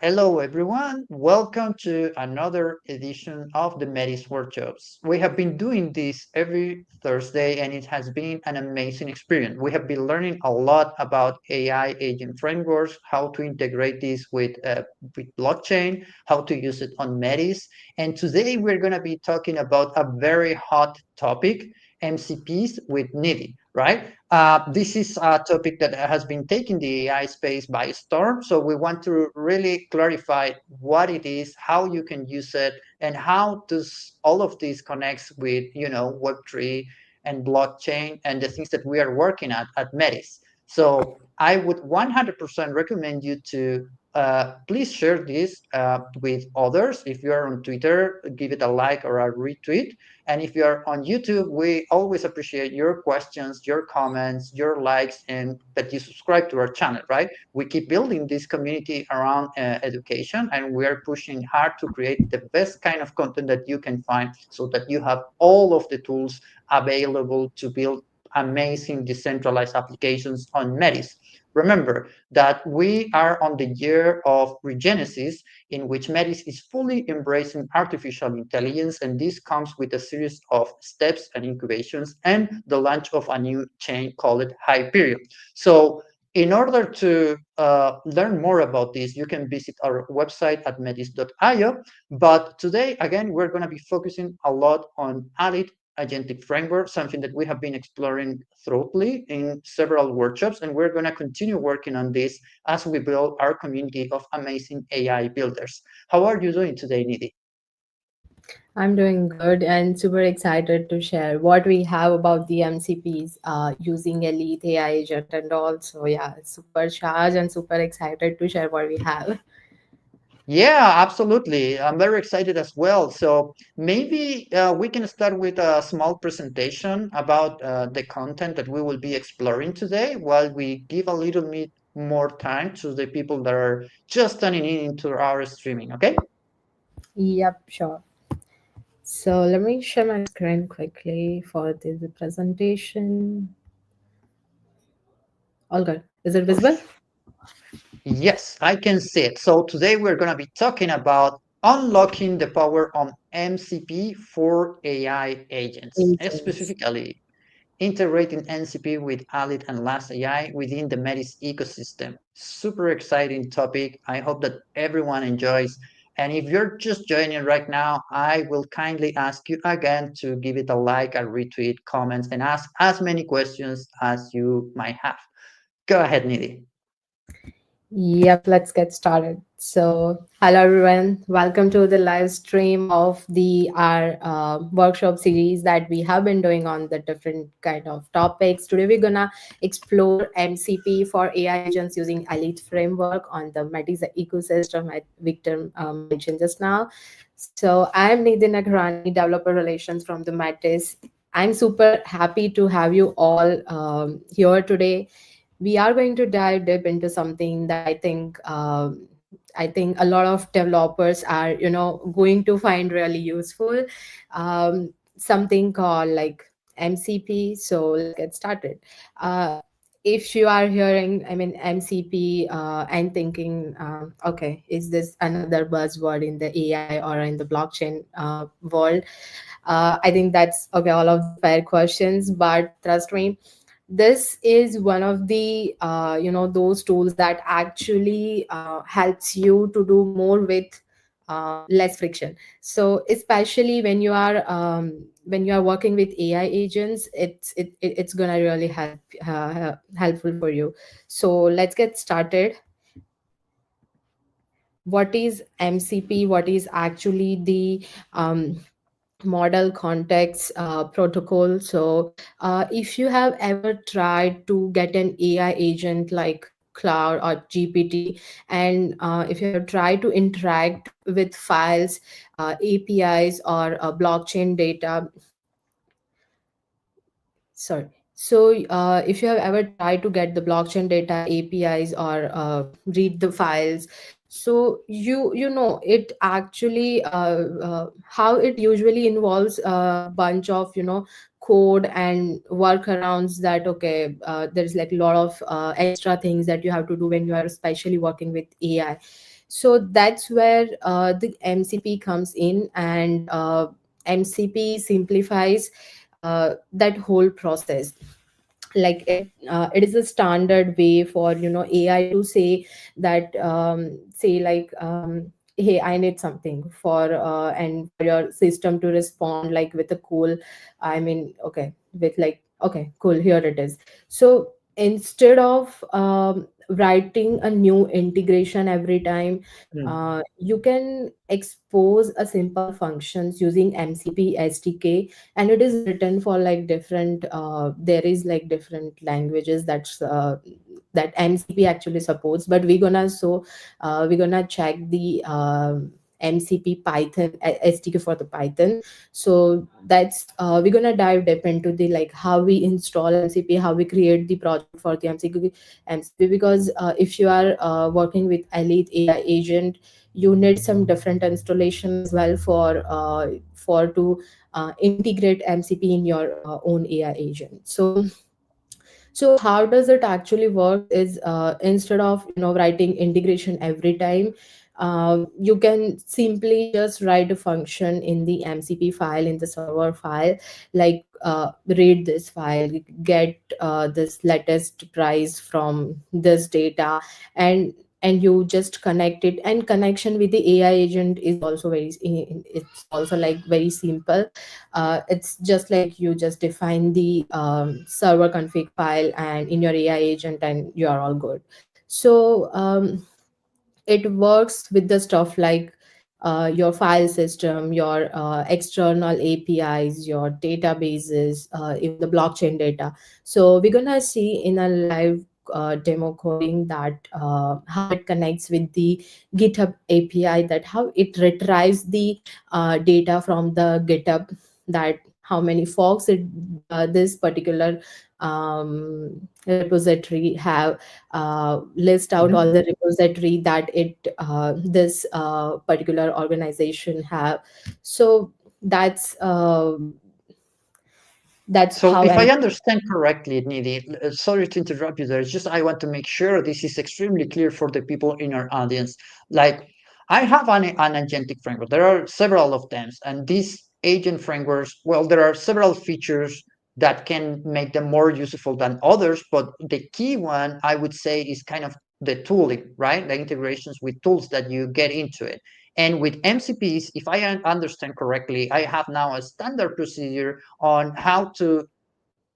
Hello, everyone. Welcome to another edition of the Metis Workshops. We have been doing this every Thursday, and it has been an amazing experience. We have been learning a lot about AI agent frameworks, how to integrate this with blockchain, how to use it on Metis. And today we're going to be talking about a very hot topic, MCPs with Nidhi, right? This is a topic that has been taking the AI space by storm. So we want to really clarify what it is, how you can use it, and how does all of this connects with, Web3 and blockchain and the things that we are working at Metis. So I would 100% recommend you to please share this with others. If you are on Twitter, give it a like or a retweet. And if you're on YouTube, we always appreciate your questions, your comments, your likes, and that you subscribe to our channel, right? We keep building this community around education, and we are pushing hard to create the best kind of content that you can find so that you have all of the tools available to build amazing decentralized applications on Metis. Remember that we are on the year of regenesis, in which Metis is fully embracing artificial intelligence, and this comes with a series of steps and incubations and the launch of a new chain called Hyperion. So in order to learn more about this, you can visit our website at metis.io. But today, again, we're going to be focusing a lot on Alit agentic framework, something that we have been exploring thoroughly in several workshops, and we're going to continue working on this as we build our community of amazing AI builders. How are you doing today, Nidhi? I'm doing good and super excited to share what we have about the MCPs using Elite AI agent and all. So yeah, super charged and super excited to share what we have. Yeah, absolutely. I'm very excited as well. So maybe we can start with a small presentation about the content that we will be exploring today while we give a little bit more time to the people that are just tuning in into our streaming. Okay? Yep, sure. So let me share my screen quickly for the presentation. All good. Is it visible? Yes, I can see it. So today we're going to be talking about unlocking the power on MCP for AI agents, and Agents. specifically integrating MCP with Alit and Last AI within the Metis ecosystem. Super exciting topic. I hope that everyone enjoys. And if you're just joining right now, I will kindly ask you again to give it a like, a retweet, comments, and ask as many questions as you might have. Go ahead, Nidhi. Yep, let's get started. So, hello everyone. Welcome to the live stream of the our workshop series that we have been doing on the different kind of topics. Today we're gonna explore MCP for AI agents using Elite framework on the Metis ecosystem that Victor mentioned just now. So, I'm Nidhi Nagarani, developer relations from the Metis. I'm super happy to have you all here today. We are going to dive deep into something that I think a lot of developers are going to find really useful. Something called like MCP. So let's get started. If you are hearing, I mean, MCP and thinking, okay, is this another buzzword in the AI or in the blockchain world? I think that's okay. All of the fair questions, but trust me, this is one of the those tools that actually helps you to do more with less friction. So especially when you are working with AI agents, it's gonna really helpful for you. So let's get started. What is MCP? What is actually the model context protocol? So if you have ever tried to get an AI agent like Cloud or GPT, and if you have tried to interact with files, APIs, or blockchain data, sorry. So if you have ever tried to get the blockchain data APIs or read the files, so you know it actually how it usually involves a bunch of code and workarounds that okay, there's like a lot of extra things that you have to do when you are especially working with AI. So that's where the MCP comes in, and MCP simplifies that whole process. Like it is a standard way for AI to say that, say like, hey, I need something for, and for your system to respond like with a cool, I mean, okay, with like, okay, cool, here it is. So instead of writing a new integration every time, Mm. you can expose a simple functions using MCP SDK, and it is written for like different, there is like different languages that MCP actually supports, but we're gonna check the MCP Python SDK for the Python. So that's, we're gonna dive deep into the like how we install MCP, how we create the project for the MCP, because if you are working with Elite AI agent, you need some different installation as well for to integrate MCP in your own AI agent. So how does it actually work is, instead of writing integration every time, you can simply just write a function in the MCP file, in the server file, like, read this file, get this latest price from this data, and you just connect it. And connection with the AI agent is also it's also like very simple. It's just like you just define the server config file and in your AI agent, and you are all good. So it works with the stuff like your file system, your external APIs, your databases, even the blockchain data. So we're gonna see in a live demo coding that how it connects with the GitHub API, that how it retrieves the data from the GitHub, that how many forks this particular repository have, list out all Mhm. the repository that this particular organization have. So that's uh, that's So, how if I I'm. understand correctly, Nidhi, sorry to interrupt you there. It's just I want to make sure this is extremely clear for the people in our audience. Like, I have an agentic framework. There are several of them, and these agent frameworks, well, there are several features that can make them more useful than others. But the key one, I would say, is kind of the tooling, right? The integrations with tools that you get into it. And with MCPs, if I understand correctly, I have now a standard procedure on how to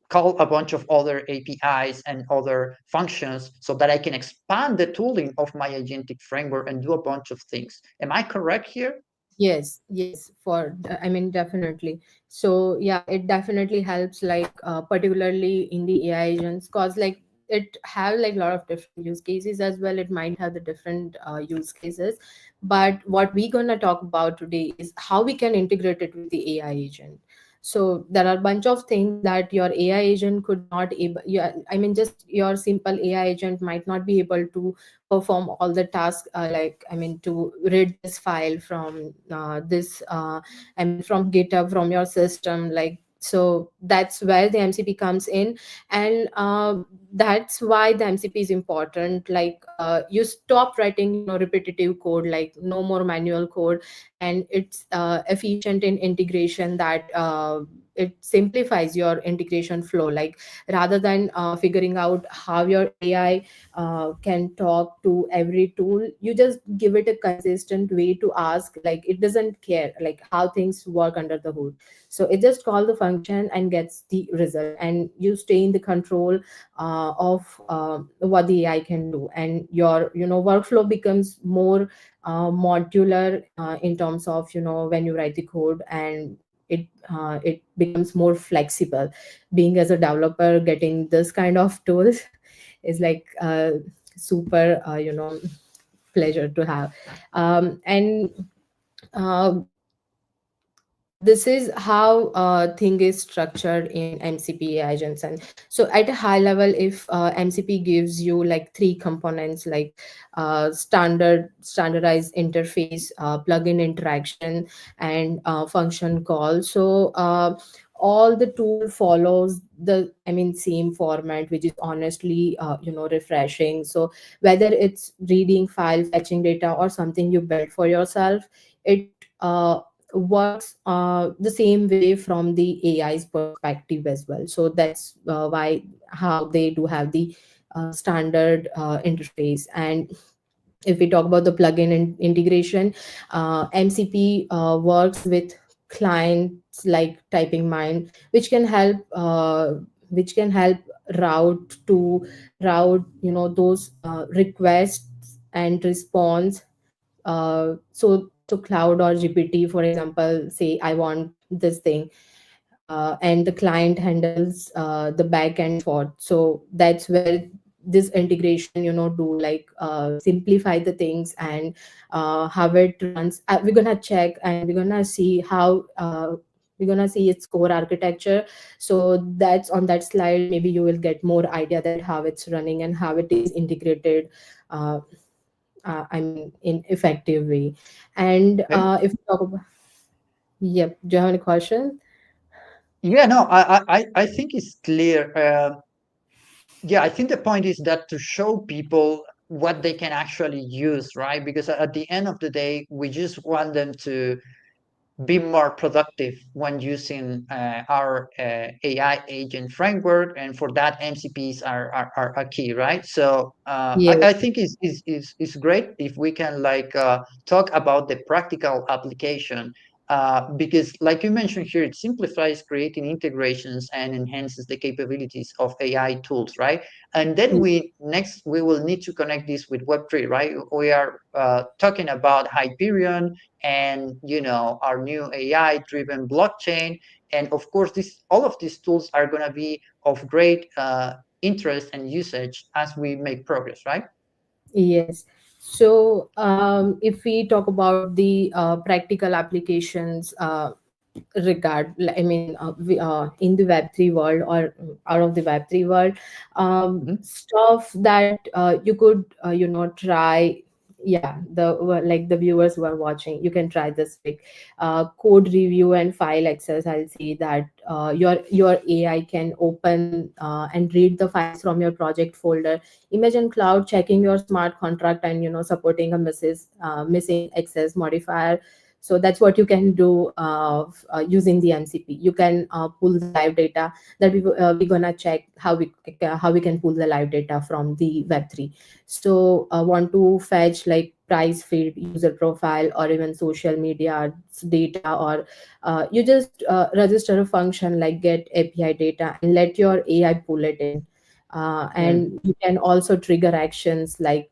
call a bunch of other APIs and other functions so that I can expand the tooling of my agentic framework and do a bunch of things. Am I correct here? Yes, yes, I mean, definitely. So yeah, it definitely helps, like, particularly in the AI agents, cause like it have like a lot of different use cases as well. It might have the different use cases, but what we're gonna talk about today is how we can integrate it with the AI agent. So there are a bunch of things that your AI agent could not able. Yeah, I mean, just your simple AI agent might not be able to perform all the tasks, like, I mean, to read this file from this I mean, from GitHub, from your system, like. So that's where the MCP comes in, and that's why the MCP is important. Like, you stop writing repetitive code, like no more manual code, and it's efficient in integration, that it simplifies your integration flow, like, rather than figuring out how your AI can talk to every tool. You just give it a consistent way to ask, like it doesn't care like how things work under the hood. So it just call the function and gets the result, and you stay in the control of what the AI can do, and your workflow becomes more modular, in terms of when you write the code, and it becomes more flexible. Being as a developer, getting this kind of tools is like super, pleasure to have. And uh, this is how thing is structured in MCP agents. And so at a high level, if MCP gives you like three components, like standardized interface, plugin interaction, and function call. So all the tool follows the, I mean, same format, which is honestly refreshing. So whether it's reading file, fetching data, or something you built for yourself, it works the same way from the AI's perspective as well. So that's why how they do have the standard interface. And if we talk about the plugin integration, MCP works with clients like typing mind, which can help route to route those requests and response. So cloud or GPT, for example, say I want this thing, and the client handles the back end for. So that's where this integration do like simplify the things, and how it runs. We're gonna check and we're gonna see how we're gonna see its core architecture. So that's on that slide, maybe you will get more idea that how it's running and how it is integrated, uh, I mean, in effective way. And Okay. if we talk about, yep, do you have any question? Yeah, no, I think it's clear. Yeah, I think the point is that to show people what they can actually use, right? Because at the end of the day, we just want them to be more productive when using our AI agent framework, and for that, MCPs are key, right? So I Yes. think is great if we can like talk about the practical application, because, like you mentioned here, it simplifies creating integrations and enhances the capabilities of AI tools, right? And then we will need to connect this with Web3, right? We are talking about Hyperion and our new AI driven blockchain, and of course this all of these tools are going to be of great interest and usage as we make progress, right? Yes. So, if we talk about the practical applications, I mean, in the Web3 world, or out of the Web3 world, Mhm. stuff that you could try. Yeah, like the viewers who are watching, you can try this week. Code review and file access. I'll see that your AI can open and read the files from your project folder. Imagine cloud checking your smart contract and supporting a missing access modifier. So that's what you can do using the MCP. You can pull the live data that we're gonna check how we can pull the live data from the Web3. So want to fetch like price feed, user profile, or even social media data, or you just register a function like get API data and let your AI pull it in. Yeah, And you can also trigger actions like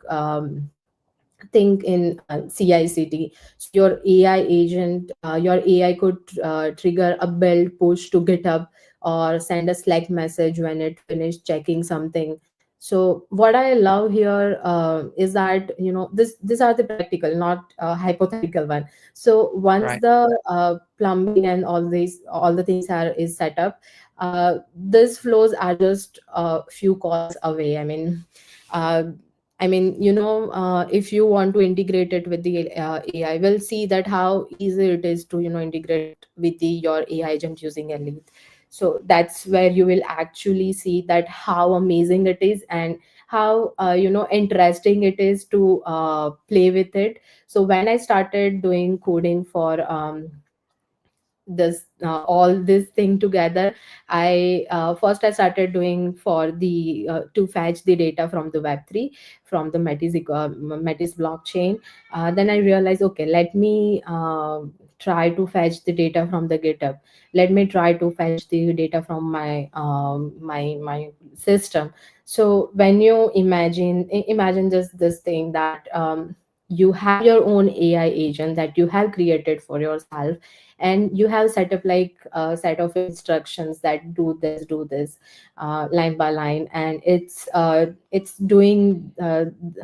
think in CI/CD. So your AI could trigger a build push to GitHub, or send a Slack message when it finished checking something. So what I love here is that these are the practical, not hypothetical one. So once right. the plumbing and all the things are is set up, these flows are just a few calls away. Uh, if you want to integrate it with the AI, we'll see that how easy it is to integrate with your AI agent using Elite. So that's where you will actually see that how amazing it is, and how interesting it is to play with it. So when I started doing coding for this all this thing together, I started doing for the to fetch the data from the Web3, from the Metis blockchain. Then I realized, okay, let me try to fetch the data from the GitHub. Let me try to fetch the data from my system. So when you imagine just this thing that you have your own AI agent that you have created for yourself, and you have set up like a set of instructions that do this line by line, and it's doing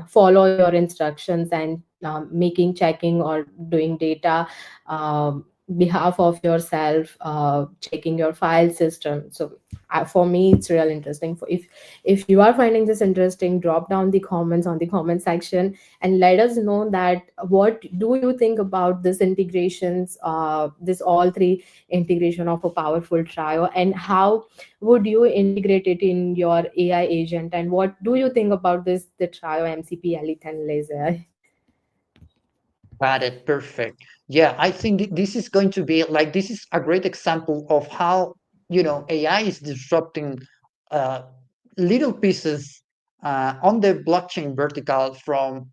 follow your instructions, and making checking or doing data behalf of yourself, checking your file system. So for me it's real interesting. For if you are finding this interesting, drop down the comments on the comment section and let us know that what do you think about this integrations, this all three integration of a powerful trio, and how would you integrate it in your AI agent, and what do you think about this, the trio MCP, Elite, and Laser? Got it. Perfect. Yeah, I think this is going to be like this is a great example of how AI is disrupting uh, little pieces on the blockchain vertical from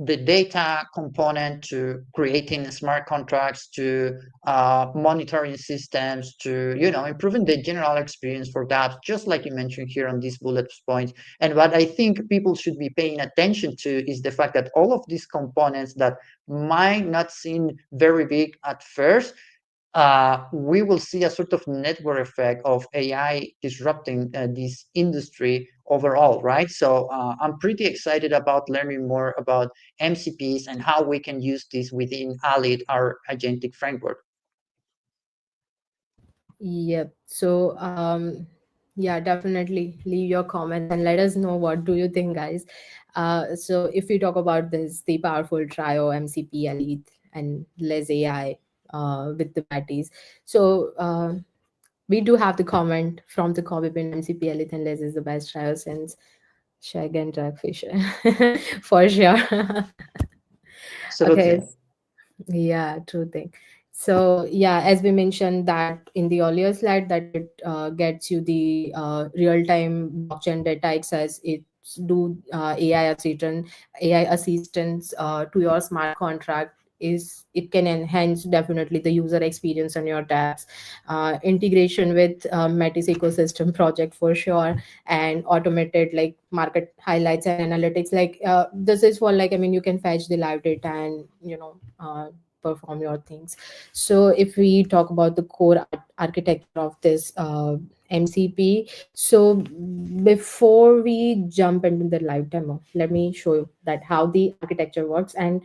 the data component to creating smart contracts to monitoring systems to improving the general experience for that. Just like you mentioned here on these bullet points. And what I think people should be paying attention to is the fact that all of these components that might not seem very big at first, we will see a sort of network effect of AI disrupting this industry overall, right? So I'm pretty excited about learning more about MCPs and how we can use this within ALIT, our agentic framework. Yep. So, yeah, definitely leave your comments and let us know what do you think, guys. So if we talk about this, the powerful trio, MCP, Elite, and Les AI, with the patties. So, we do have the comment from the copy pin: MCP, Elite, and Les is the best trio since Shag and Dragfish. For sure. Okay. Absolutely. Yeah, true thing. So yeah, as we mentioned that in the earlier slide, that it gets you the real-time blockchain data access. It's do AI assistance to your smart contract. Is it can enhance definitely the user experience on your tabs, integration with Metis ecosystem project for sure, and automated like market highlights and analytics. Like this is for, like, I mean, you can fetch the live data and perform your things. So if we talk about the core architecture of this MCP, so before we jump into the live demo, let me show you that how the architecture works. And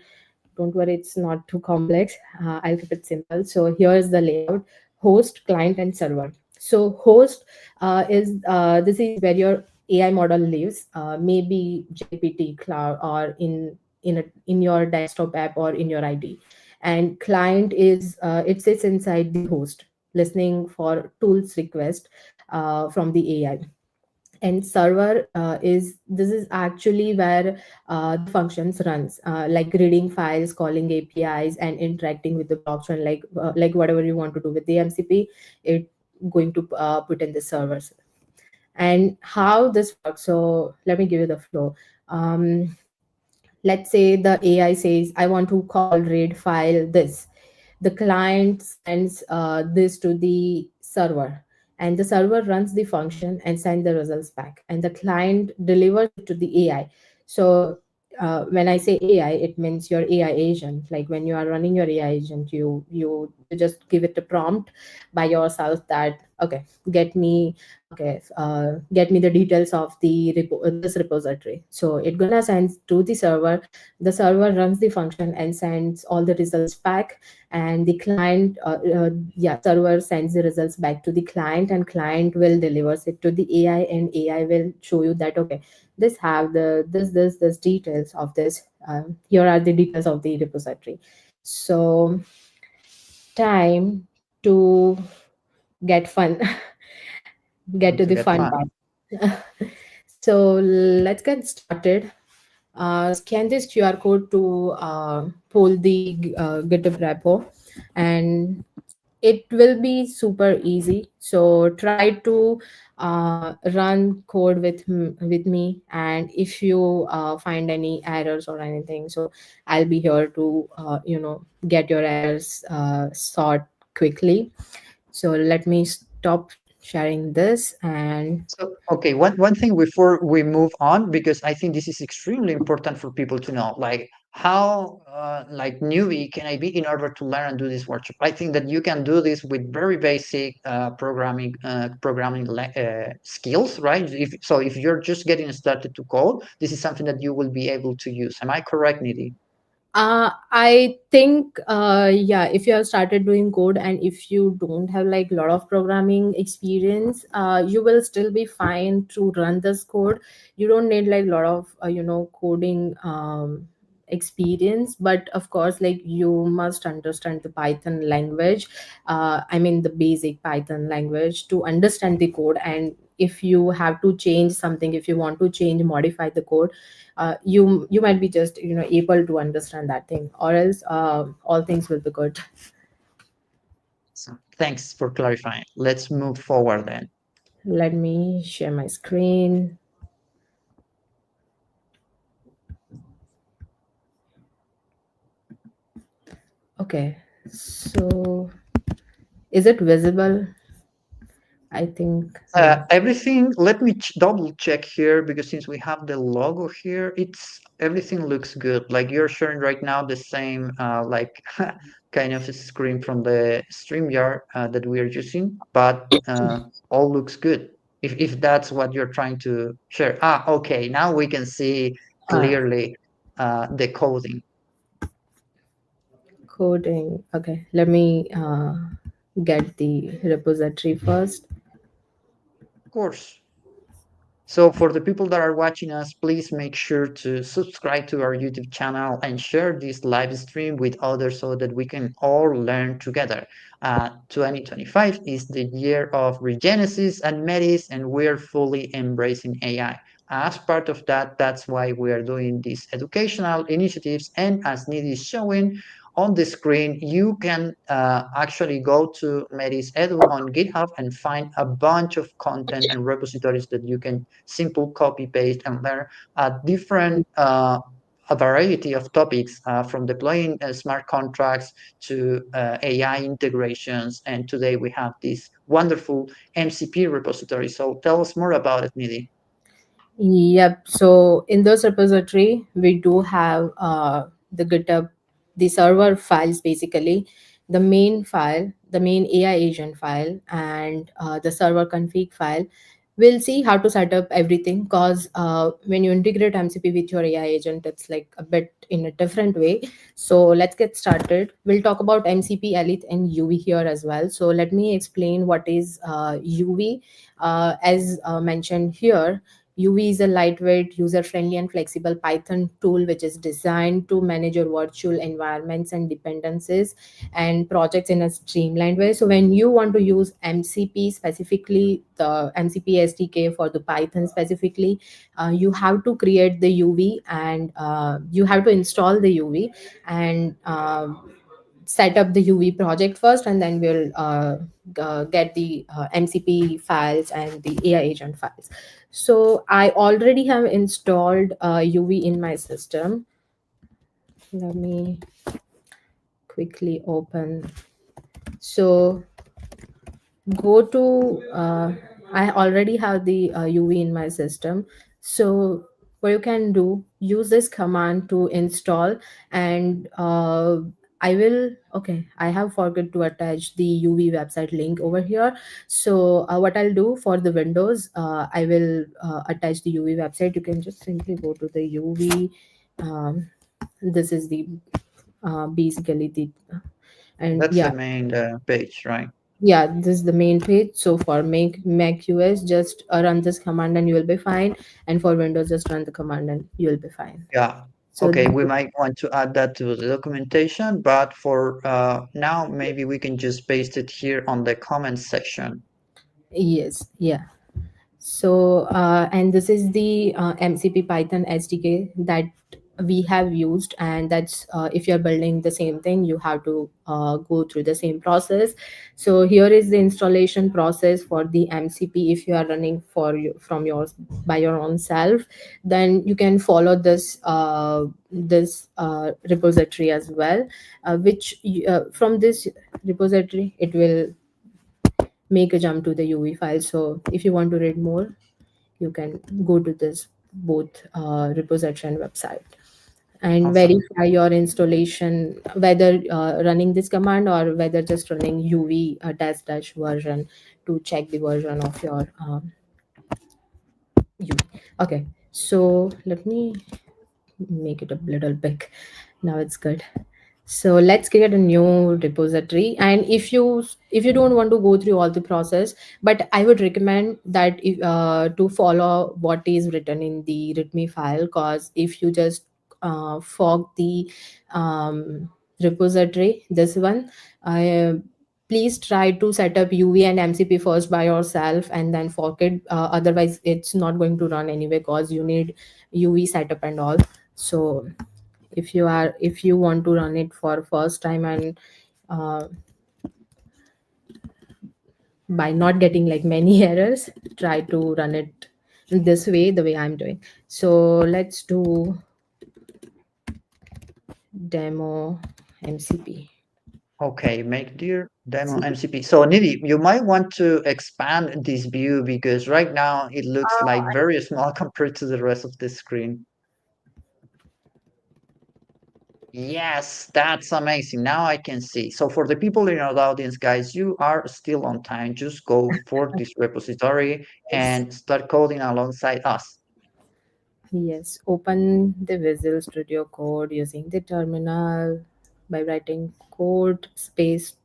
don't worry, it's not too complex. I'll keep it simple. So here's the layout: host, client, and server. So host is this is where your AI model lives, maybe GPT cloud or in your desktop app or in your ID. And client is it sits inside the host, listening for tools request from the AI. And server is this is actually where the functions runs, like reading files, calling APIs, and interacting with the blockchain, like whatever you want to do with the MCP, it going to put in the servers. And how this works, so let me give you the flow. Let's say the AI says, I want to call read file this. The client sends this to the server, and the server runs the function and sends the results back, and the client delivers it to the AI. So when I say AI, it means your AI agent. Like when you are running your AI agent, you just give it a prompt by yourself that, okay, get me get me the details of the this repository. So it gonna send to the server. The server runs the function and sends all the results back, and the client yeah, server sends the results back to the client, and client will delivers it to the AI, and AI will show you that, okay, this have the this details of this, here are the details of the repository. So time to get fun. Get Time to to the get fun fun. part. So let's get started. Scan this QR code to pull the GitHub repo, and it will be super easy. So try to run code with me, and if you find any errors or anything, so I'll be here to get your errors sort quickly. So let me stop sharing this. And So, okay, one thing before we move on, because I think this is extremely important for people to know, like how like newbie can I be in order to learn and do this workshop. I think that you can do this with very basic programming skills, right? If you're just getting started to code, this is something that you will be able to use. Am I correct, Nidhi? I think, yeah, if you have started doing code and if you don't have like a lot of programming experience, you will still be fine to run this code. You don't need like a lot of, coding experience, but of course, like you must understand the Python language. I mean, the basic Python language to understand the code. And if you have to change something, if you want to change, modify the code, you might be just able to understand that thing, or else all things will be good. So thanks for clarifying. Let's move forward then. Let me share my screen. Okay, so is it visible? I think yeah. Everything, let me double check here because since we have the logo here, it's everything looks good. Like you're showing right now the same like kind of a screen from the StreamYard that we are using, but all looks good. If that's what you're trying to share. Ah, okay. Now we can see uh, clearly the coding. Coding. Okay, let me get the repository first. Of course. So for the people that are watching us, please make sure to subscribe to our YouTube channel and share this live stream with others so that we can all learn together. 2025 is the year of Regenesis and Metis, and we're fully embracing AI. As part of that, that's why we are doing these educational initiatives. And as Nidhi is showing, on the screen, you can actually go to Metis Edu on GitHub and find a bunch of content and repositories that you can simple copy paste and learn different a variety of topics from deploying smart contracts to AI integrations. And today we have this wonderful MCP repository. So tell us more about it, Nidhi. Yep. So in this repository, we do have the GitHub, the server files basically, the main file, the main AI agent file, and the server config file. We'll see how to set up everything because when you integrate MCP with your AI agent, it's like a bit in a different way. So let's get started. We'll talk about MCP, Elite, and UV here as well. So let me explain what is UV. As mentioned here, UV is a lightweight, user friendly, and flexible Python tool which is designed to manage your virtual environments and dependencies and projects in a streamlined way. So, when you want to use MCP specifically, the MCP SDK for the Python specifically, you have to create the UV and you have to install the UV and set up the UV project first, and then we'll get the MCP files and the AI agent files. So I already have installed UV in my system. Let me quickly open. So go to I already have the UV in my system. So what you can do, use this command to install, and I will, okay, I have forgot to attach the UV website link over here. So what I'll do for the Windows, I will attach the UV website. You can just simply go to the UV. um, this is the basically the and That's yeah, the main page, right? yeah, this is the main page. So for Mac OS, just run this command and you will be fine, and for Windows, just run the command and you will be fine. Yeah. So Okay, we might want to add that to the documentation, but for now, maybe we can just paste it here on the comments section. yes, yeah. So, and this is the MCP Python SDK that we have used, and that's if you're building the same thing, you have to go through the same process. So here is the installation process for the MCP. If you are running for you from yours by your own self, then you can follow this repository as well, from this repository it will make a jump to the UV file. So if you want to read more, you can go to this both repository and website and Awesome. verify your installation, whether running this command or whether just running UV dash dash version to check the version of your UV. Okay, so let me make it a little big. Now it's good. So let's create a new repository. And if you don't want to go through all the process, but I would recommend that if, to follow what is written in the readme file, because if you just fork the um, repository, this one, please try to set up uv and mcp first by yourself and then fork it, otherwise it's not going to run anyway because you need uv setup and all. So if you want to run it for first time and uh, by not getting like many errors, try to run it this way, the way I'm doing. So let's do demo mcp. Okay, make dear demo MCP. So Nidhi, you might want to expand this view because right now it looks like very small compared to the rest of the screen. Yes, that's amazing. Now I can see. So for the people in our audience, guys, you are still on time. Just go for this repository Yes. and start coding alongside us. Yes, open the Visual Studio Code using the terminal by writing code space.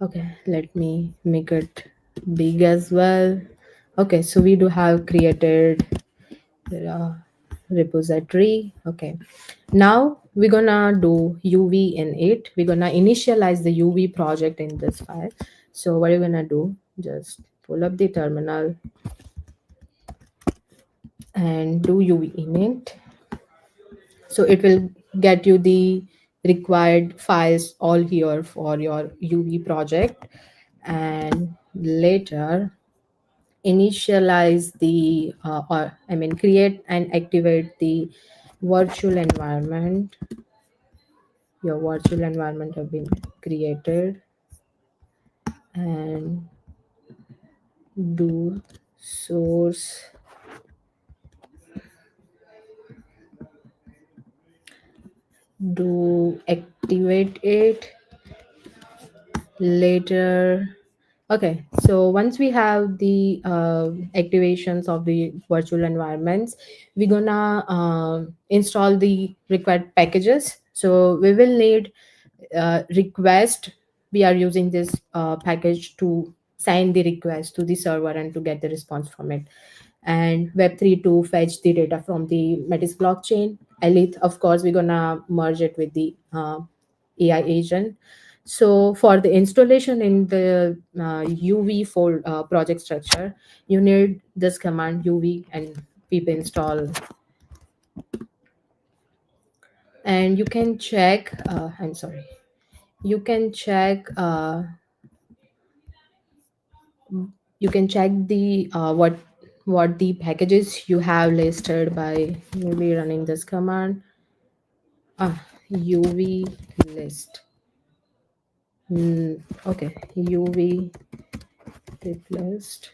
Okay, let me make it big as well. Okay, so we do have created uh, repository. Okay, now we're gonna do uv in it. We're gonna initialize the uv project in this file. So what you're gonna do, just pull up the terminal and do uv init. So it will get you the required files all here for your uv project. And later initialize the or I mean create and activate the virtual environment. Your virtual environment have been created, and do source, do activate it later. Okay, so once we have the activations of the virtual environments, we're gonna install the required packages. So we will need request. We are using this package to send the request to the server and to get the response from it. And web3 to fetch the data from the metis blockchain. Elite, of course, we're gonna merge it with the ai agent. So for the installation in the uv project structure, you need this command uv and pip install. And you can check I'm sorry, you can check you can check the what the packages you have listed by maybe running this command, uv list. Okay, uv list.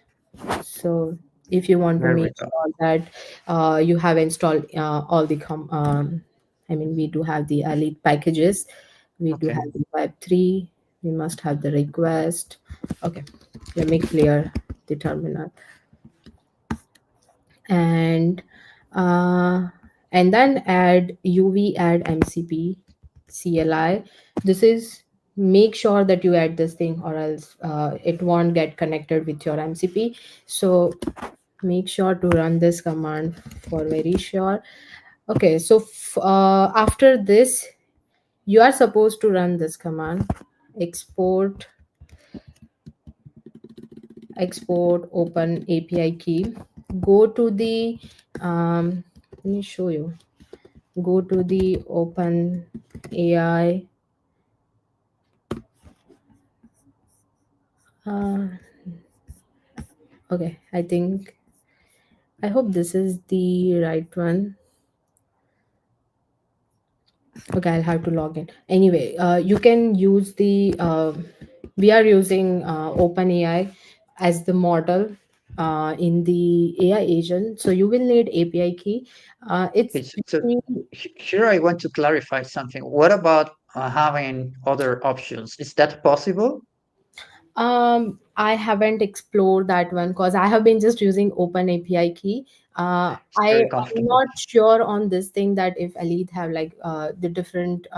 So if you want to There we make go. sure that you have installed all the I mean we do have the elite packages, we do Okay. have the web3, we must have the request. Okay, let me clear the terminal. And uh, and then add uv add mcp cli. This is, make sure that you add this thing or else it won't get connected with your mcp. So make sure to run this command for very sure. Okay, so after this you are supposed to run this command, export open api key. Go to the let me show you. Go to the open ai uh, okay, I think, I hope this is the right one. Okay, I'll have to log in anyway. You can use the we are using open ai as the model in the ai agent, so you will need api key. It's Okay, here I want to clarify something. What about having other options? Is that possible? I haven't explored that one because I have been just using Open API key. It's I very am comfortable. not sure on this thing that if Elite have like the different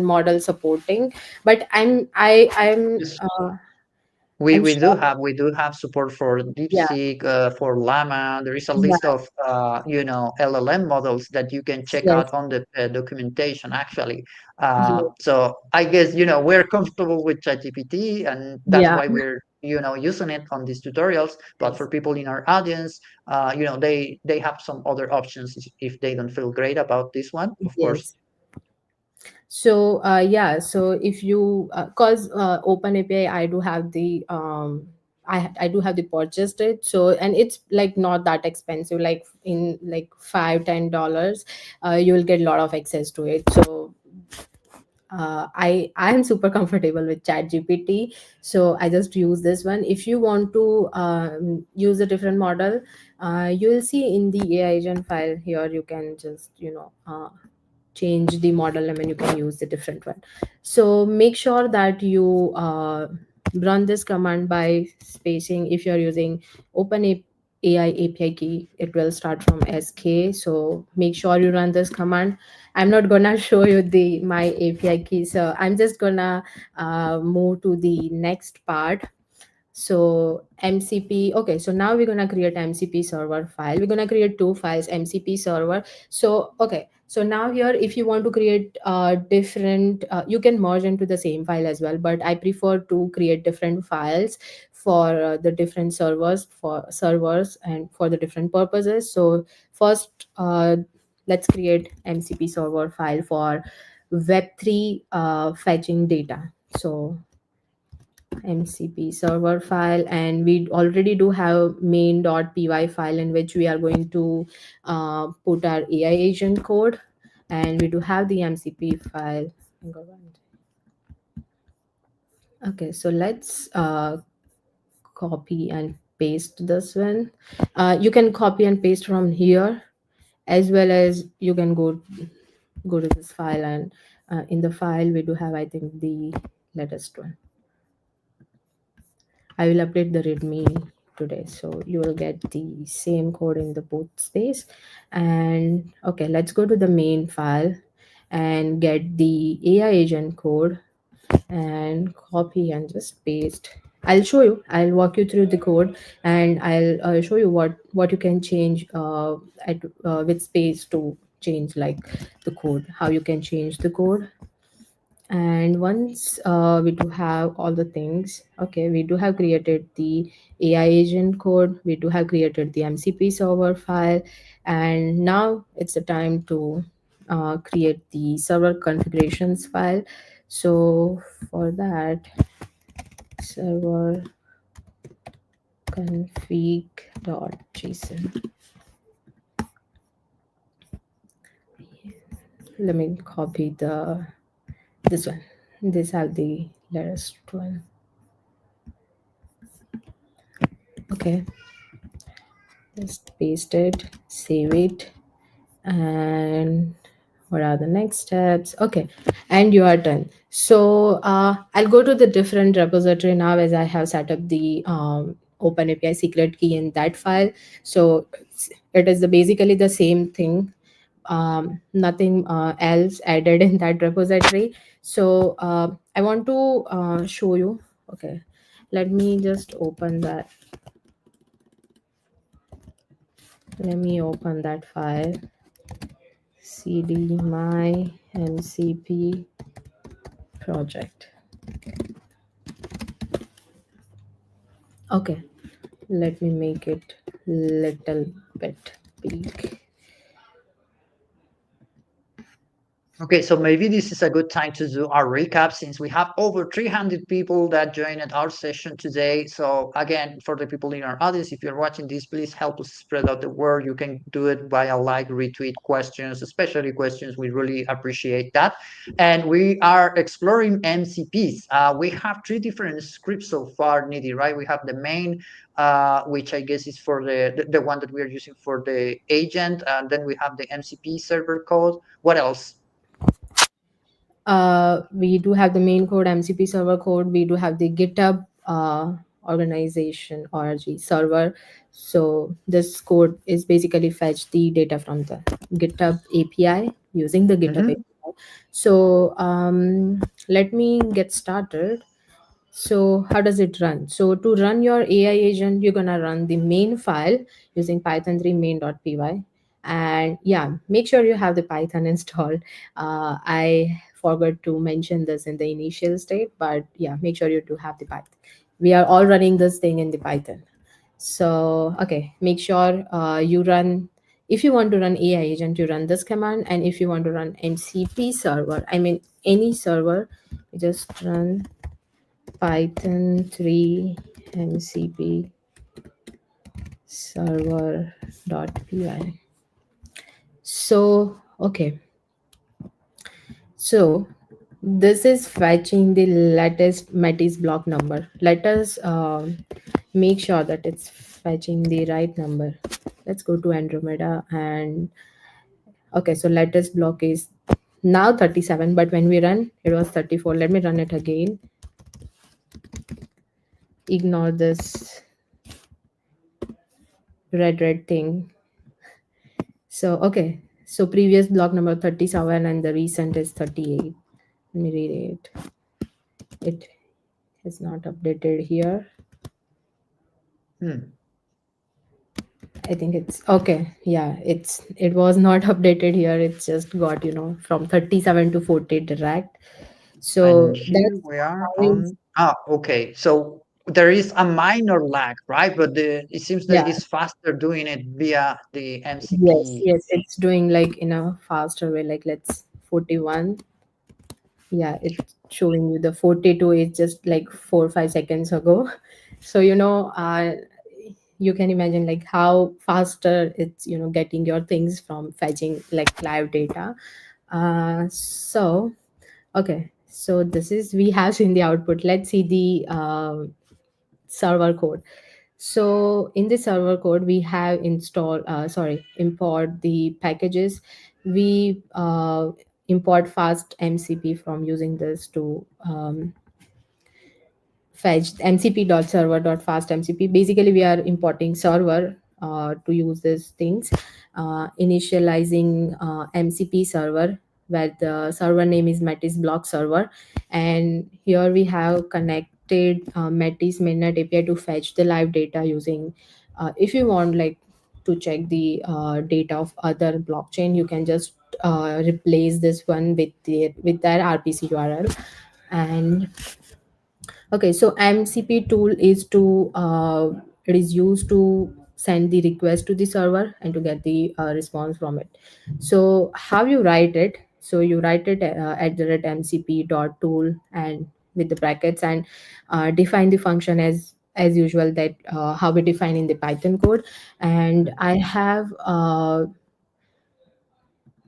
model supporting, but I'm Yes. I'm sure. We do have support for Yeah. DeepSeek, for Llama. There is a Yeah. list of LLM models that you can check Yes. out on the documentation actually. Yes. So I guess we're comfortable with ChatGPT, and that's Yeah. why we're using it on these tutorials. But Yes. for people in our audience, they have some other options if they don't feel great about this one, of course. Yes. So yeah, so if you cause Open API, I do have the I do have the purchased it. So and it's like not that expensive, like in like $5-10, you will get a lot of access to it. So I am super comfortable with Chat GPT, so I just use this one. If you want to use a different model, you will see in the AI agent file here. You can just change the model and then you can use the different one. So make sure that you run this command by spacing. If you're using open AI API key, it will start from SK. So make sure you run this command. I'm not gonna show you the my API key, so I'm just gonna move to the next part. So MCP, okay, so now we're gonna create MCP server file. We're gonna create two files, MCP server. So okay, so now here if you want to create different you can merge into the same file as well, but I prefer to create different files for the different servers and for the different purposes. So first let's create MCP server file for web3 fetching data. So MCP server file, and we already do have main.py file in which we are going to put our AI agent code, and we do have the MCP file. Okay, so let's copy and paste this one. You can copy and paste from here, as well as you can go to this file, and in the file we do have, I think, the latest one. I will update the readme today, so you will get the same code in the boot space. And okay, let's go to the main file and get the AI agent code and copy and just paste. I'll show you. I'll walk you through the code, and I'll show you what you can change at with space to change like the code. How you can change the code. And once we do have all the things, okay, we do have created the AI agent code, we do have created the MCP server file, and now it's the time to create the server configurations file. So for that, server config.json. Let me copy this one. This have the latest one. Okay, just paste it, save it, and what are the next steps? Okay, and you are done. So I'll go to the different repository now, as I have set up the OpenAPI secret key in that file. So it is basically the same thing, nothing else added in that repository. So I want to show you. Okay, let me just open that. Let me open that file. Cd my MCP project. Okay, let me make it little bit big. Okay, so maybe this is a good time to do our recap since we have over 300 people that joined our session today. So again, for the people in our audience, if you're watching this, please help us spread out the word. You can do it via like, retweet, questions, especially questions. We really appreciate that. And we are exploring MCPs. We have three different scripts so far, Nidhi, right? We have the main, which I guess is for the one that we are using for the agent. And then we have the MCP server code. What else? We do have the main code, MCP server code. We do have the GitHub organization org server. So this code is basically fetch the data from the GitHub API using the GitHub Mm-hmm. API. So let me get started. So how does it run? So to run your AI agent, you're gonna run the main file using Python 3 main.py. And yeah, make sure you have the Python installed. I forgot to mention this in the initial state, but yeah, make sure you do have the Python. We are all running this thing in the Python. So okay, make sure you run. If you want to run AI agent, you run this command, and if you want to run MCP server, I mean any server, you just run Python 3 MCP server.py. So, okay. So, this is fetching the latest Metis block number. Let us make sure that it's fetching the right number. Let's go to Andromeda and okay, so latest block is now 37, but when we run, it was 34. Let me run it again. Ignore this red thing. So, okay. So, previous block number 37 and the recent is 38. Let me read it. It is not updated here. Hmm. I think it's okay. Yeah, it was not updated here. It's just got, from 37 to 40 direct. And So here that's we are how is on. Ah, okay. So there is a minor lag, right? But it seems that yeah. it's faster doing it via the Yes, MCP. yes, it's doing like in a faster way. Like let's 41. Yeah, it's showing you the 42 is just like 4 or 5 seconds ago. So you can imagine like how faster it's getting your things from fetching like live data. So okay, so this is we have seen the output. Let's see the server code. So in the server code we have import the packages. We import fast MCP from using this to fetched mcp.server.fastmcp. Basically, we are importing server to use these things, initializing MCP server where the server name is Metis block server, and here we have connected Metis mainnet API to fetch the live data using. If you want like to check the data of other blockchain, you can just replace this one with their RPC URL. And okay, so MCP tool is to it is used to send the request to the server and to get the response from it. So how you write it? So you write it at the rate MCP dot tool and with the brackets and define the function as usual that how we define in the Python code. And I have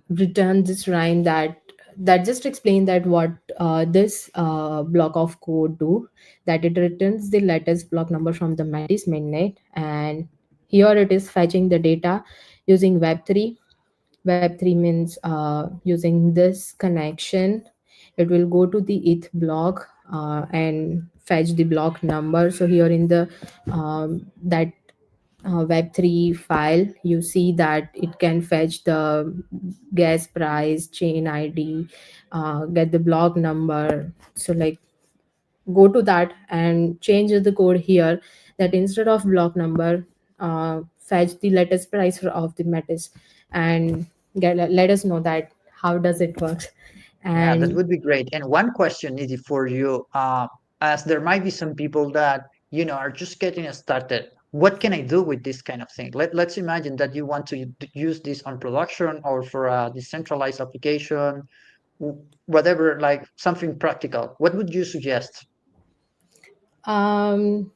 return this rhyme that just explain that what this block of code do, that it returns the latest block number from the Metis mainnet, and here it is fetching the data using web3 means using this connection it will go to the eth block and fetch the block number. So here in the that web3 file you see that it can fetch the gas price, chain ID, get the block number. So like go to that and change the code here that instead of block number fetch the latest price of the Metis and let us know that how does it work. Yeah, that And would be great. And one question is for you, as there might be some people that, are just getting started. What can I do with this kind of thing? Let's imagine that you want to use this on production or for a decentralized application, whatever, like something practical. What would you suggest? um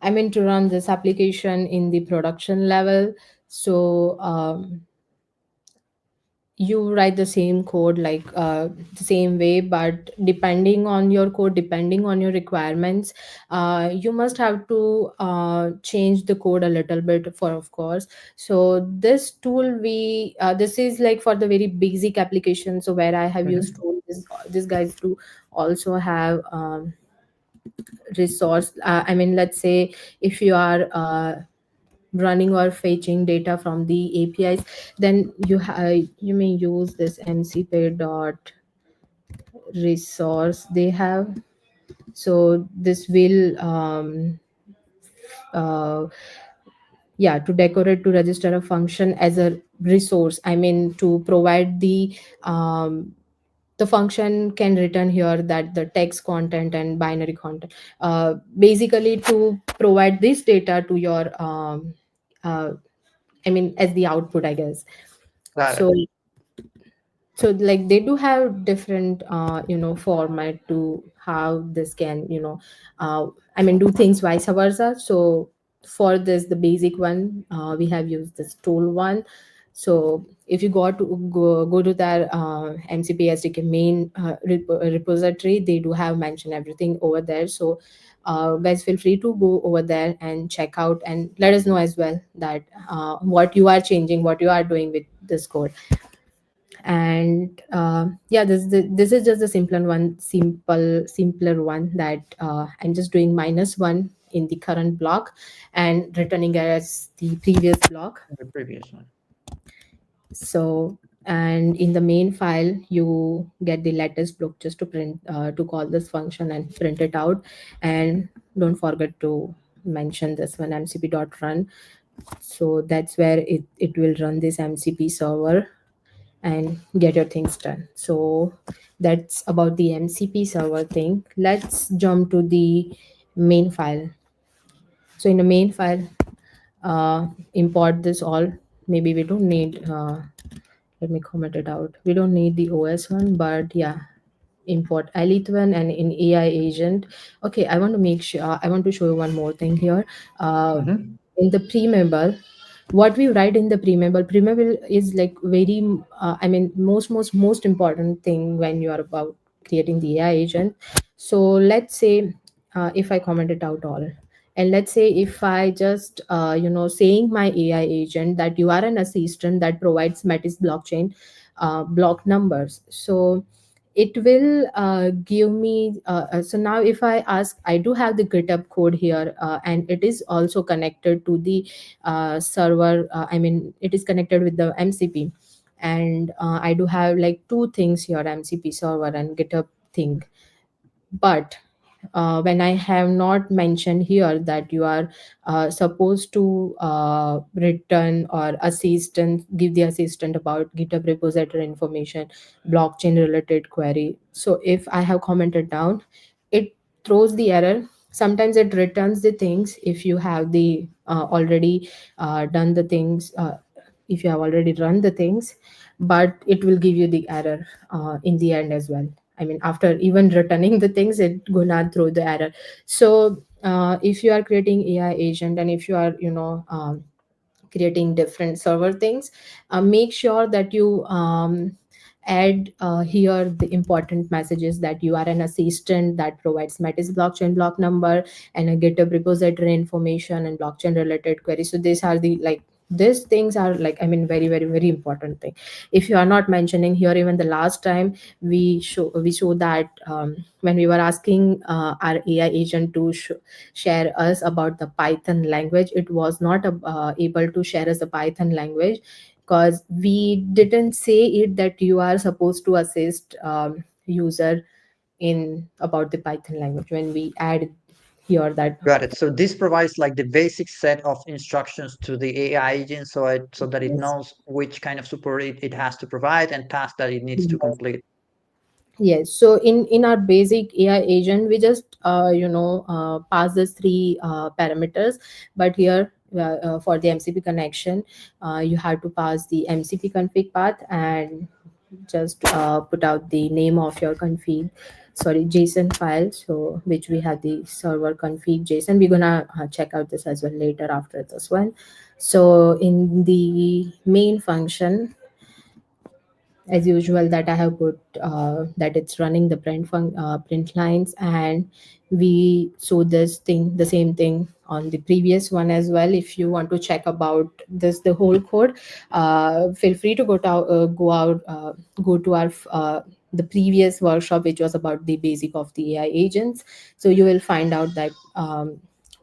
I mean to run this application in the production level. So you write the same code like the same way, but depending on your code, depending on your requirements, you must have to change the code a little bit for of course. So this tool we this is like for the very basic application, so where I have used Mhm. tool these guys do also have resource. I mean, let's say if you are running or fetching data from the APIs, then you may use this MCP dot resource they have. So this will uh, yeah, to decorate to register a function as a resource. I mean, to provide the function can return here that the text content and binary content, basically to provide this data to your uh, I mean, as the output, I guess. Got it. So like they do have different format to how this can I mean, do things vice versa. So for this, the basic one, we have used this tool one. So if you go to their MCP SDK main repository, they do have mentioned everything over there. So guys, feel free to go over there and check out and let us know as well that what you are changing, what you are doing with this code. And yeah, this is just a simpler one that I'm just doing -1 in the current block and returning as the previous block. The previous one. So, and in the main file you get the latest block just to print to call this function and print it out. And don't forget to mention this one mcp.run. So that's where it will run this MCP server and get your things done. So that's about the MCP server thing. Let's jump to the main file. So in the main file, import this all. Maybe we don't need, let me comment it out. We don't need the OS one, but yeah, import elite one and in AI agent. Okay, I want to make sure, I want to show you one more thing here. Uh, Mm-hmm. in the preamble, what we write in the preamble is like very I mean, most important thing when you are about creating the AI agent. So let's say if I comment it out all, and let's say if I just saying my AI agent that you are an assistant that provides Metis blockchain block numbers. So it will give me so now if I ask, I do have the GitHub code here, and it is also connected to the server. I mean, it is connected with the MCP, and I do have like two things here, MCP server and GitHub thing. But when I have not mentioned here that you are supposed to return or assistant, give the assistant about GitHub repository information, blockchain related query. So if I have commented down, it throws the error. Sometimes it returns the things if you have the already done the things. If you have already run the things, but it will give you the error in the end as well. I mean, after even returning the things, it gonna throw the error. So if you are creating AI agent and if you are creating different server things, make sure that you add here the important messages that you are an assistant that provides Metis blockchain block number and a GitHub repository information and blockchain related queries. So these are the like these things are like, I mean, very important thing. If you are not mentioning here, even the last time we show that when we were asking our AI agent to share us about the Python language, it was not able to share us the Python language because we didn't say it that you are supposed to assist user in about the Python language when we add here that. Got it. So this provides like the basic set of instructions to the AI agent so that it Yes. knows which kind of support it has to provide and tasks that it needs to complete. Yes. So in our basic AI agent, we just pass these three parameters. But here for the MCP connection, you have to pass the MCP config path and just put out the name of your config, sorry, JSON file. So which we have the server config JSON. We're gonna check out this as well later after this one. So in the main function, as usual, that I have put that it's running the print lines, and we saw this thing, the same thing on the previous one as well. If you want to check about this, the whole code, feel free to go to go out, go to our the previous workshop, which was about the basic of the AI agents. So you will find out that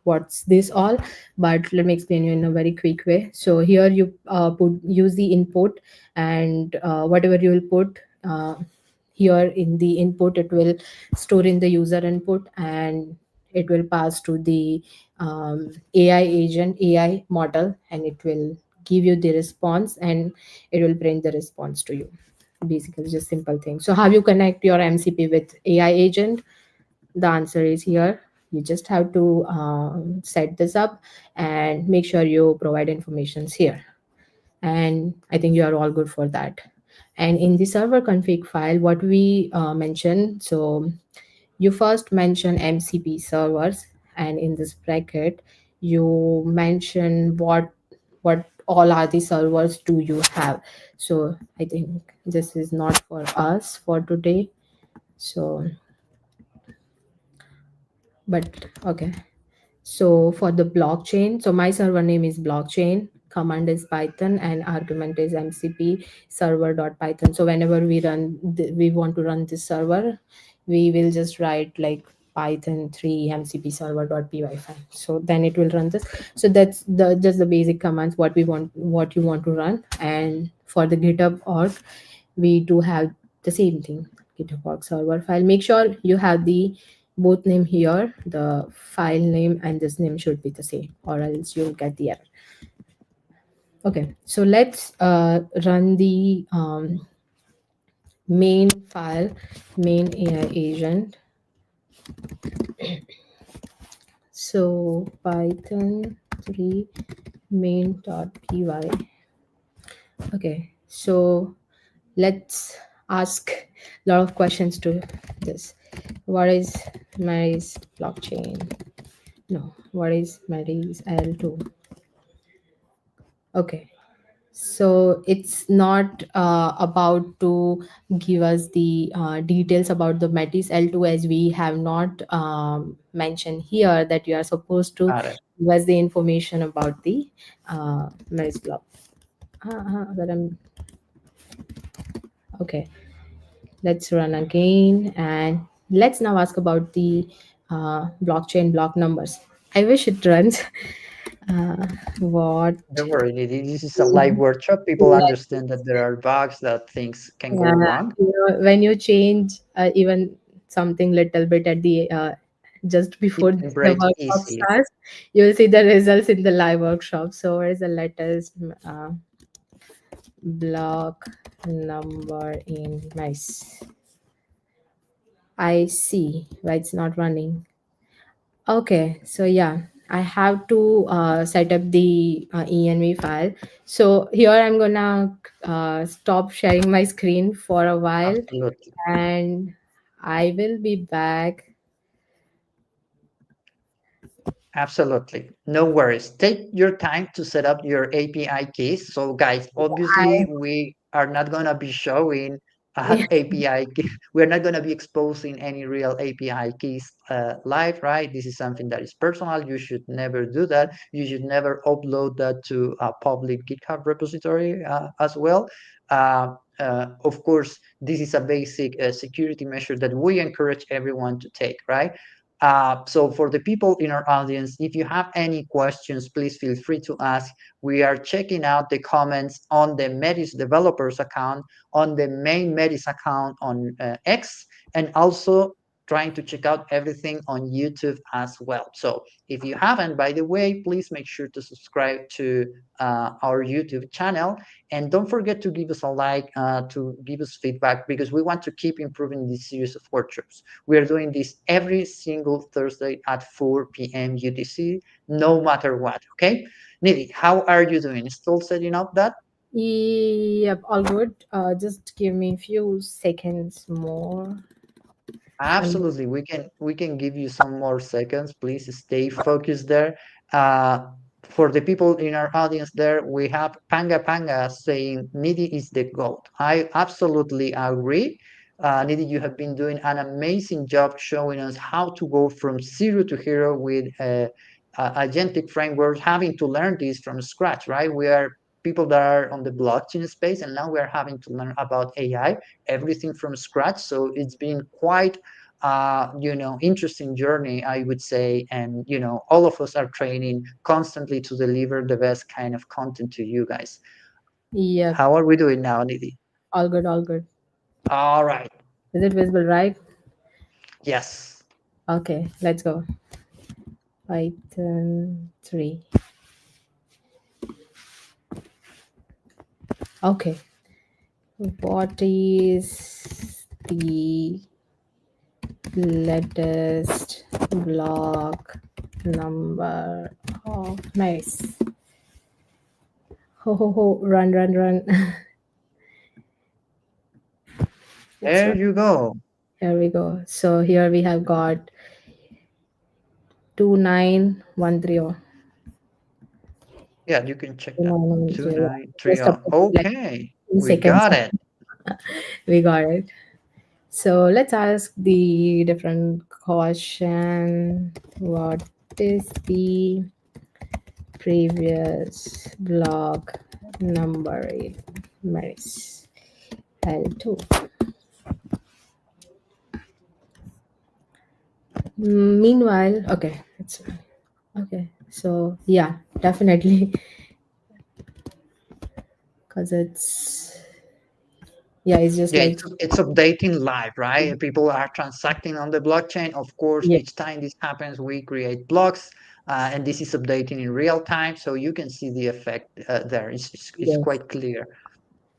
what's this all. But let me explain you in a very quick way. So here you put use the input, and whatever you will put here in the input, it will store in the user input, and it will pass to the AI agent, AI model, and it will give you the response, and it will print the response to you. Basically just simple thing. So how you connect your MCP with AI agent? The answer is here. You just have to set this up and make sure you provide informations here, and I think you are all good for that. And in the server config file, what we mentioned, so you first mention MCP servers, and in this bracket you mention what all are the servers do you have. So I think this is not for us for today. So, but okay. So for the blockchain, so my server name is blockchain, command is Python, and argument is MCP server.python. So whenever we want to run this server, we will just write like Python 3 MCP server.py file. So then it will run this. So that's the just the basic commands what you want to run. And for the GitHub org, we do have the same thing, GitHub org server file. Make sure you have the both name here, the file name and this name should be the same, or else you'll get the error. Okay, so let's run the main file, main AI agent. So python 3 main.py. Okay, so let's ask a lot of questions to this. What is Mary's blockchain? No, what is Mary's L2? Okay, so it's not about to give us the details about the Metis L2, as we have not mentioned here that you are supposed to Got it. give us the information about the Mary's block. But okay, let's run again, and let's now ask about the blockchain block numbers. I wish it runs. What? Don't worry, Nidhi, this is a live workshop. People understand that there are bugs, that things can go Yeah, wrong. when you change even something little bit at the just before It can the break workshop easily. starts, you will see the results in the live workshop. So where is the latest block number in nice? I see why it's not running. Okay, so yeah, I have to set up the env file. So here I'm gonna stop sharing my screen for a while, Absolutely. and I will be back. Absolutely. No worries. Take your time to set up your API keys. So, guys, obviously, I we are not going to be showing API. We're not going to be exposing any real API keys live, right? This is something that is personal. You should never do that. You should never upload that to a public GitHub repository as well. Of course, this is a basic security measure that we encourage everyone to take, right? So for the people in our audience, if you have any questions, please feel free to ask. We are checking out the comments on the Metis developers account, on the main Metis account on X, and also trying to check out everything on YouTube as well. So if you haven't, by the way, please make sure to subscribe to our YouTube channel. And don't forget to give us a like, to give us feedback, because we want to keep improving this series of workshops. We are doing this every single Thursday at 4 p.m. UTC, no matter what. Okay, Nidhi, how are you doing? Still setting up that? Yep, all good. Just give me a few seconds more. And Absolutely, we can give you some more seconds. Please stay focused there. Uh, for the people in our audience there, we have Panga Panga saying Nidhi is the GOAT. I absolutely agree. Nidhi, you have been doing an amazing job showing us how to go from zero to hero with agentic frameworks, having to learn this from scratch, right? We are people that are on the blockchain space, and now we're having to learn about AI, everything from scratch. So it's been quite interesting journey, I would say. And all of us are training constantly to deliver the best kind of content to you guys. Yep. How are we doing now, Nidhi? All good, all good. All right. Is it visible, right? Yes. Okay, let's go. Python 3. Okay. What is the latest block number of nice? Ho ho ho, run, run, run. It's There run. you go. Here we go. So here we have got 2910. Yeah, you can check that. 2910. Yeah. Just 2930. about like Okay. in We seconds. got it. We got it. So let's ask the different question. What is the previous block number in Maris L2? Meanwhile, okay, it's okay. So yeah, definitely, because it's just Yeah, like it's updating live, right? People are transacting on the blockchain. Of course, yeah, each time this happens, we create blocks, and this is updating in real time, so you can see the effect there. It's yes. quite clear.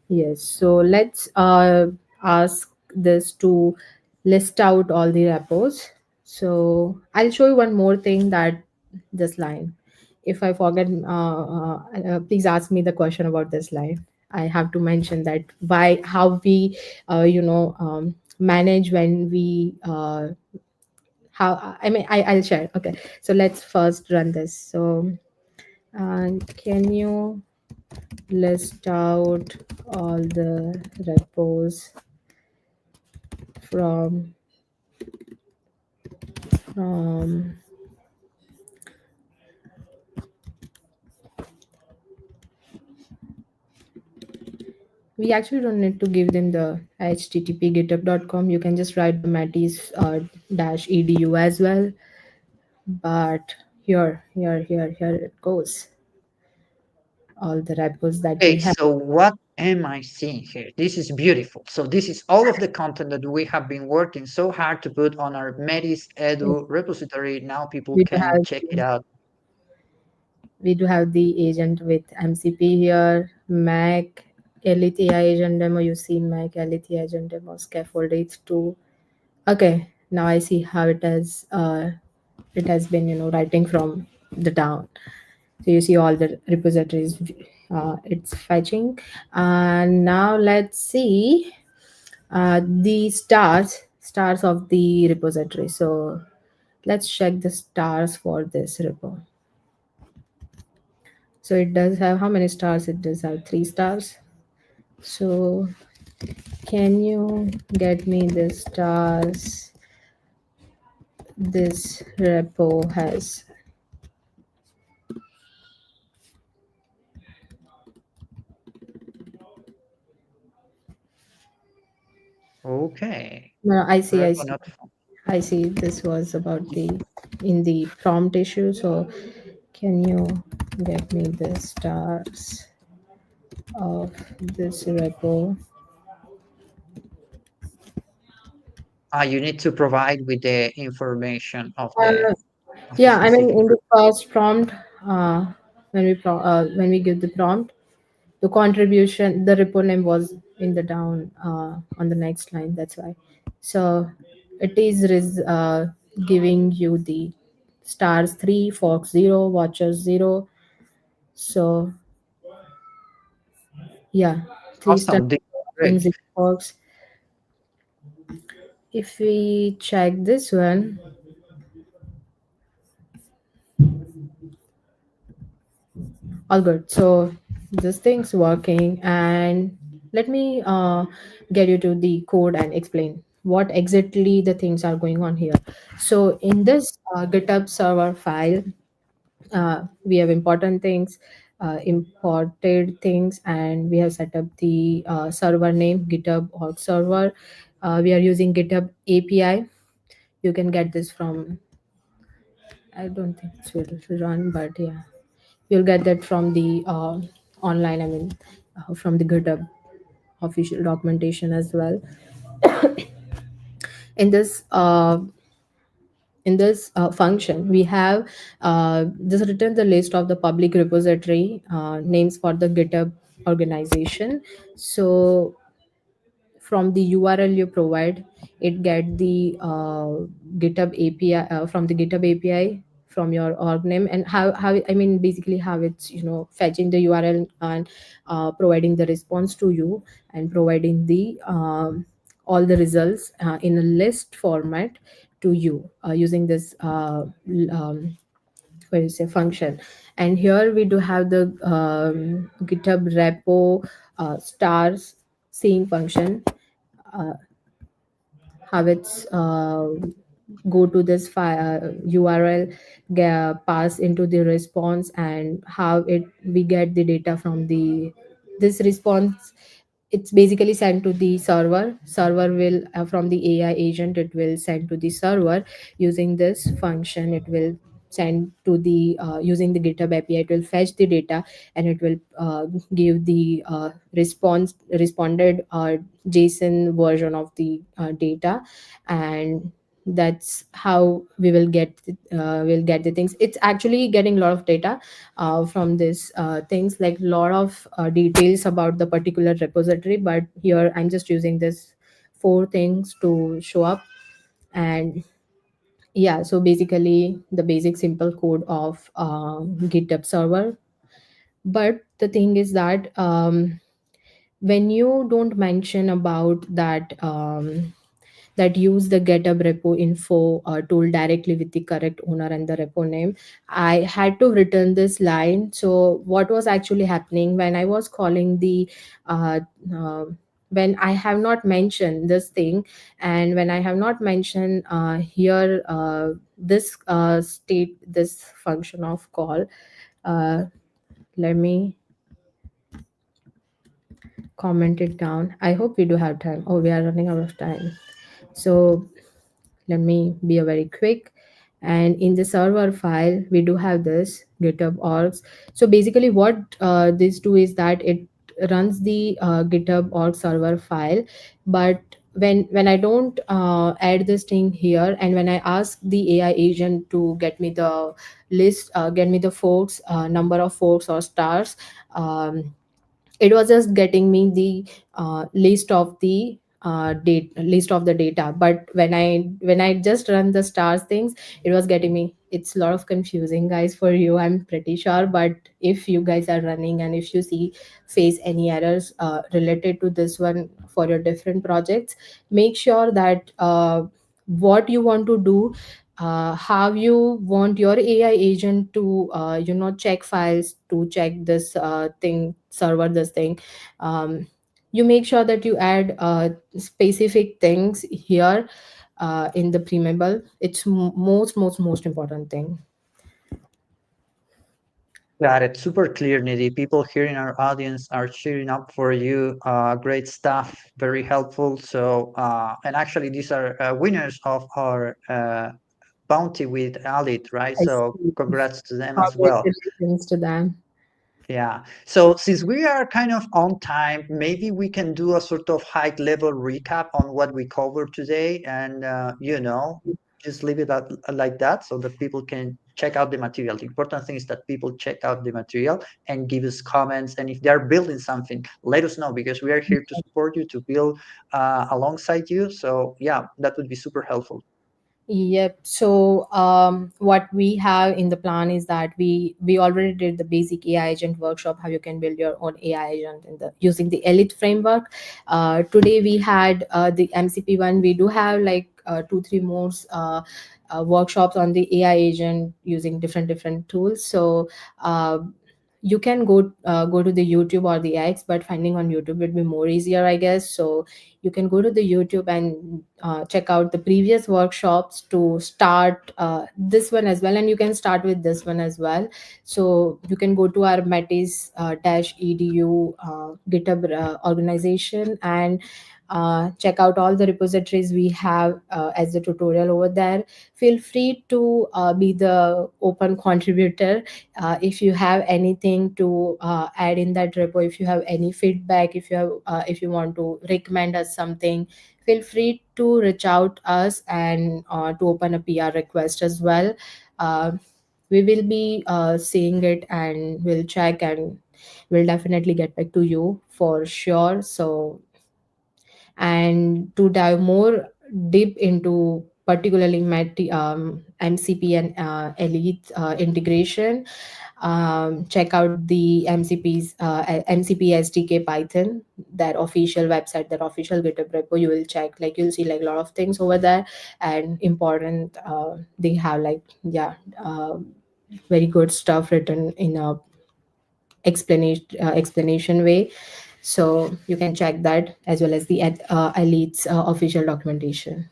Yes, so let's ask this to list out all the repos. So I'll show you one more thing that this line. If I forget, please ask me the question about this line. I have to mention that why how we manage when we how I mean I'll share. Okay, so let's first run this. So can you list out all the repos from from we actually don't need to give them the http github.com. You can just write the matis dash edu as well. But here it goes, all the repos that we Okay, have. so what am I seeing here? This is beautiful. So this is all of the content that we have been working so hard to put on our Metis Edu repository. Now people we do can have check it out. we do have the agent with MCP here, Mac, Elite AI agent demo. You see Mac, Elite AI agent demo, scaffold H2. Okay, now I see how it has been writing from the down. So you see all the repositories it's fetching. And now let's see the stars of the repository. So let's check the stars for this repo. So it does have how many stars? It does have 3 stars. So can you get me the stars this repo has? Okay. No, I see, I Repo see. not found. I see this was about the in the prompt issue. So can you get me the stars of this repo? You need to provide with the information Uh, of the yeah, I mean specific in the group. first prompt, when we give the prompt, the contribution, the repo name was in the down on the next line. That's why. So it is giving you the stars 3, Fox 0, Watchers 0. So yeah, 3 stars Awesome. This is and great. 0 Fox. If we check this one, all good. So this thing's working, and let me get you to the code and explain what exactly the things are going on here. So in this GitHub server file, we have important things. imported things, and we have set up the server name GitHub org server. We are using GitHub API. You can get this from, I don't think it will run, but yeah, you'll get that from the online, I mean, from the GitHub official documentation as well. In this function, we have just written the list of the public repository names for the GitHub organization. So from the URL you provide, it get the GitHub API, from the GitHub API, from your org name, and how I mean basically how it's, fetching the URL and providing the response to you, and providing the all the results in a list format to you, using this what is a function. And here we do have the GitHub repo stars seeing function, uh, how it's go to this file URL, pass into the response, and how it we get the data from the this response. It's basically sent to the server will, from the AI agent, it will send to the server using this function. It will send to the using the GitHub API, it will fetch the data, and it will give the responded JSON version of the data. And that's how we will get the things. It's actually getting a lot of data from this things, like lot of details about the particular repository, but here I'm just using this four things to show up. And yeah, so basically the basic simple code of GitHub server. But the thing is that when you don't mention about that that use the GitHub repo info tool directly with the correct owner and the repo name, I had to return this line. So what was actually happening when I was calling the uh, uh, when I have not mentioned this thing, and when I have not mentioned here this state, this function of call, uh, let me comment it down. I hope we do have time. Oh, we are running out of time. So let me be a very quick. And in the server file, we do have this GitHub orgs. So basically, what this do is that it runs the GitHub org server file. But when I don't add this thing here, and when I ask the AI agent to get me the list, get me the forks, number of forks or stars, it was just getting me the list of the list of the data. But when I just run the stars things, it was getting me. It's a lot of confusing, guys, for you, I'm pretty sure. But if you guys are running, and if you see face any errors related to this one for your different projects, make sure that what you want to do, how you want your AI agent to check files, to check this thing server, this thing. You make sure that you add specific things here in the preamble. It's most important thing. Got it. Super clear, Nidhi. People here in our audience are cheering up for you. Great stuff. Very helpful. So, and actually, these are winners of our bounty with Alit, right? I So, see. congrats to them as well. Congratulations to them. Yeah. So since we are kind of on time, maybe we can do a sort of high level recap on what we covered today and, just leave it at, like that so that people can check out the material. The important thing is that people check out the material and give us comments. And if they're building something, let us know because we are here to support you, to build alongside you. So yeah, that would be super helpful. Yep. So what we have in the plan is that we already did the basic AI agent workshop, how you can build your own AI agent in the using the Elite framework. Today we had the MCP one. We do have like two three more workshops on the AI agent using different tools. So uh, you can go to the YouTube or the X, but finding on YouTube would be more easier, I guess. So you can go to the YouTube and check out the previous workshops to start this one as well, and you can start with this one as well. So you can go to our Metis dash edu GitHub organization and check out all the repositories we have as a tutorial over there. Feel free to be the open contributor. If you have anything to add in that repo, if you have any feedback, if you want to recommend us something, feel free to reach out us and to open a PR request as well. uh, we will be seeing it and we'll check and we'll definitely get back to you for sure. So, and to dive more deep into particularly MCP and Elite integration, check out the MCP SDK Python, their official website, their official GitHub repo. You will check, like you'll see like a lot of things over there and important. They have like, yeah, very good stuff written in a explanation way. So you can check that as well as the Elite's official documentation.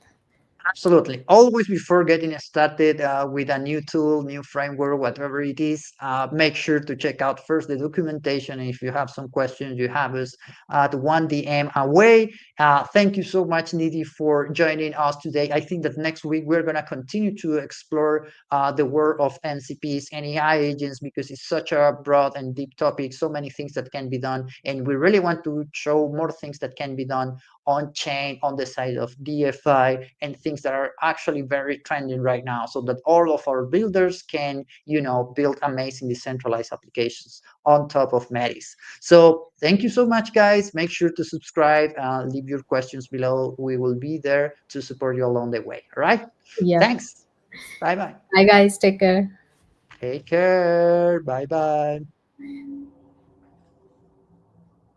Absolutely. Always before getting started with a new tool, new framework, whatever it is, make sure to check out first the documentation. And if you have some questions, you have us at one DM away. Thank you so much, Nidhi, for joining us today. I think that next week we're going to continue to explore the world of NCPs and AI agents because it's such a broad and deep topic, so many things that can be done. And we really want to show more things that can be done on chain, on the side of DFI, and things that are actually very trending right now, so that all of our builders can, build amazing decentralized applications on top of Metis. So thank you so much, guys. Make sure to subscribe, leave your questions below. We will be there to support you along the way. All right. Yeah. Thanks. Bye bye. Bye, guys. Take care. Take care. Bye bye.